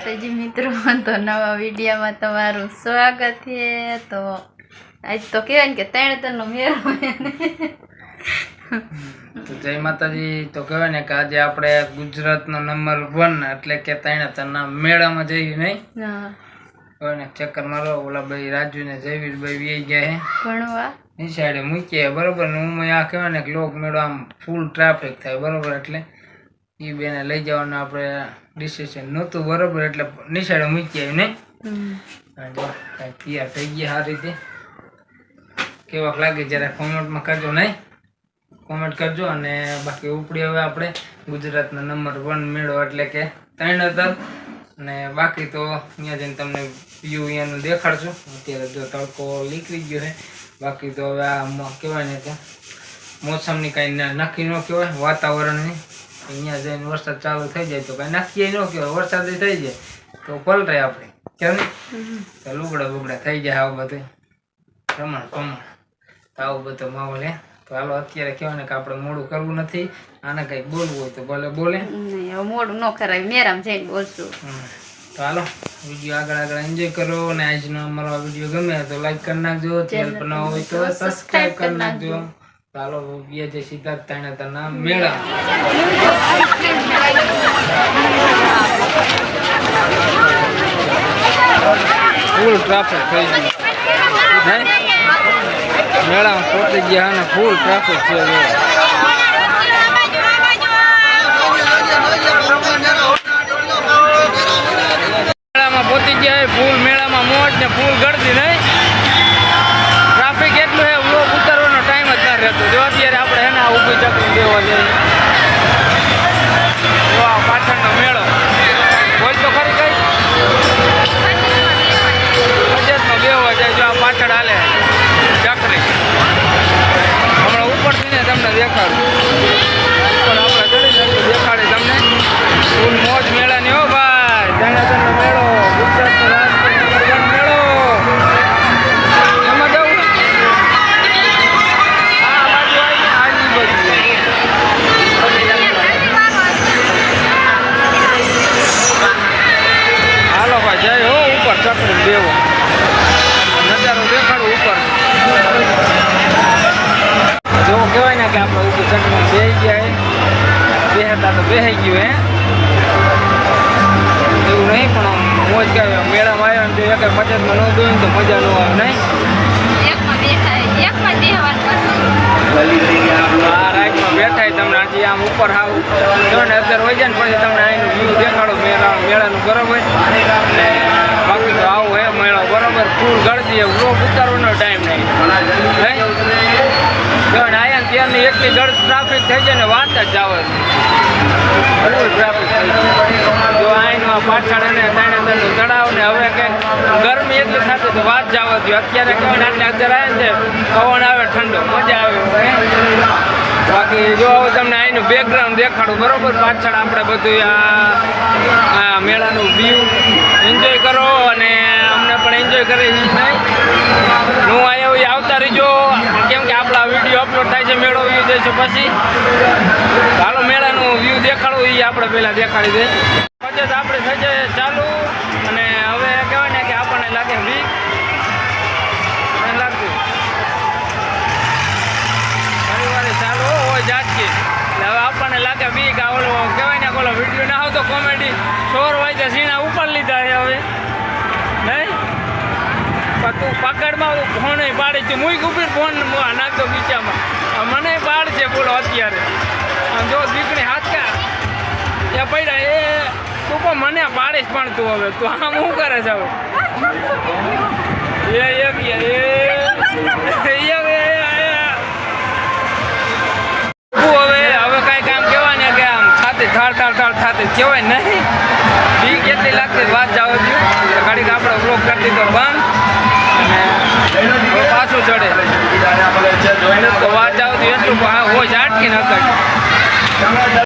માતાજી મિત્રો, તો નવા વિડીયોમાં તમારું સ્વાગત છે। તો આજ તો કહેવાય ને કે તણતરનો મેળો તો જય માતાજી। તો કહેવાય ને કે આજે આપણે ગુજરાતનો નંબર 1 એટલે કે તણતરના મેળામાં જઈએ નહીં? હા, કહેવાય ને ચક્કર મારો ઓલા ભાઈ રાજુ ને જયવીરભાઈ વી ગયા હે ભણવા ની સાઈડે મૂકીએ બરોબર ને હું આ કહેવાય ને કે લોક મેળો આમ ફૂલ ટ્રાફિક થાય બરોબર, એટલે એ બેને લઈ જવાનું આપણે ડિસિઝન નહોતું બરોબર, એટલે નિશાળે મૂકી આવ્યું નહીં? જો કાંઈ તૈયાર થઈ ગયા આ રીતે, કેવાક લાગે જરા કોમેન્ટમાં કરજો નહીં, કોમેન્ટ કરજો। અને બાકી ઉપડી હવે આપણે ગુજરાતનો નંબર 1 મેળો એટલે કે તણતર, અને બાકી તો અહીંયા જઈને તમને વ્યૂ અહીંયાનું દેખાડશું। અત્યારે જો તડકો નીકળી ગયો છે, બાકી તો હવે આ કહેવાય ને કે મોસમની કાંઈ નક્કી ન કહેવાય, વાતાવરણની અહીંયા જઈને વરસાદ ચાલુ થઈ જાય તો કાંઈ નક્કી ન કહેવાય, વરસાદ થઈ જાય તો પલટાય આપણે કેમ તો લુગડા બુગડા થઈ જાય આવું બધું પ્રમાણ તો આવું બધો માહોલ હે। તો હાલો અત્યારે કહેવાય ને કે આપણે મોડું કરવું નથી, આને કંઈક બોલવું હોય તો ભલે બોલે, મોડું ન કરાય, મેરામ જઈને બોલશું। તો હાલો વિડીયો આગળ એન્જોય કરો, અને આજનો અમારો આ વિડીયો ગમે તો લાઈક કરી નાખજો, ચેનલ પર ન હોય તો સબસ્ક્રાઇબ કરી નાખજો। ચાલો ગયા છે સીધા તણતરના મેળા। ફૂલ ટ્રાફિક થઈ ગયું મેળામાં પહોંચી ગયા અને ફૂલ ટ્રાફિક છે। મેળામાં પહોંચી ગયા ફૂલ, મેળામાં મોજ ને ફૂલ ગળતી નહીં, ટ્રાફિક એટલું છે વ્લોગ ઉતારવાનો ટાઈમ જ ના રહેતો। જો અત્યારે આપણે હે ને આ ઊભી ચકરી દેવા જઈએ, જો આ પાછળનો મેળો બોલ તો ખરી કઈ બજેટમાં બેવા જાય, જો આ પાછળ હાલે ચકરી, હમણાં ઉપરથી ને તમને દેખાડું, ઉપર આપણે ચડી દેખાડી તમને ફૂલ મોજ મેળાની હો ભાઈ, તણતરનો મેળો, ગુજરાતનો રાજકોટ મેળો, એમાં જવું હાલો ભાઈ જય હો ઉપર ચકરી દેવો, નજારો દેખાડું ઉપર, જો કહેવાય ને કે આપણે ઉપર ચકરી બેસી ગયા, બેહતા તો બેસી ગયું હે એવું નહીં, પણ મોજ કહેવાય મેળામાં આવ્યા ને એક બજેટમાં ન દોઈને તો મજા ન આવે નહીં? આ રાઈડમાં બેઠાય તમને હજી આમ ઉપર આવું જો ને અત્યારે હોય જાય ને પછી તમને અહીંનું વ્યૂ દેખાડો મેળાનું બરોબર, ને બાકી તો આવું હે મેળો બરોબર, ફૂલ ગળદી વ્લોગ ઉતારવાનો ટાઈમ નહીં જો ને આયા ને ત્યારની એટલી ટ્રાફિક થઈ જાય ને વાત જ આવે, ફૂલ ટ્રાફિક થઈ જાય। જો અહીંનું આ પાછળ અને તણતરનું તળાવ ને હવે કંઈક ગરમી એટલી થતી તો વાત જ આવે, અત્યારે કહેવાય ને અત્યારે આવે ને પવન આવે ઠંડો મજા આવે। બાકી જો હવે તમને અહીંનું બેકગ્રાઉન્ડ દેખાડું બરોબર, પાછળ આપણે બધું આ મેળાનું વ્યૂ એન્જોય કરો, અને અમને પણ એન્જોય કરી નહીં હું અહીંયા આવતા રહીજો, કેમ કે આપણા વિડીયો અપલોડ થાય છે મેળો વ્યૂ જઈશું પછી, હાલો મેળાનું વ્યૂ દેખાડવું એ આપણે પહેલાં દેખાડી દે પછી આપણે થઈ જાય ચાલુ। અને હવે કહેવાય ને કે આપણને લાગે વીક લાગતું ચાલુ હોય ઝાટકી, એટલે હવે આપણને લાગે બીક આ ઓલો કહેવાય ને ઓલો વિડીયો ના આવતો કોમેડી શોર હોય તો સીણા ઉપર લીધા છે હવે નહીં, તું પકડમાં ફોન પાડી તું મુઈ ઉભી ફોન નાખતો બીચામાં મને પાડ છે બોલો અત્યારે આમ જો દીકરી હાથ કા ત્યાં પડ્યા એ તું પણ મને પાડીશ પણ તું હવે તું આમ શું કરે છે હવે કઈ કામ કહેવાય ને કે આમ છાતી થાળ છાતી કહેવાય નહીં, બી કેટલી લાગતી વાત જાવ દઉં ઘડીક આપણે બ્લોક કરતી તો બંધ અને પાછું ચડે તો વાત જાવ દઉં એટલું હોય ઝાટકી ન કરી।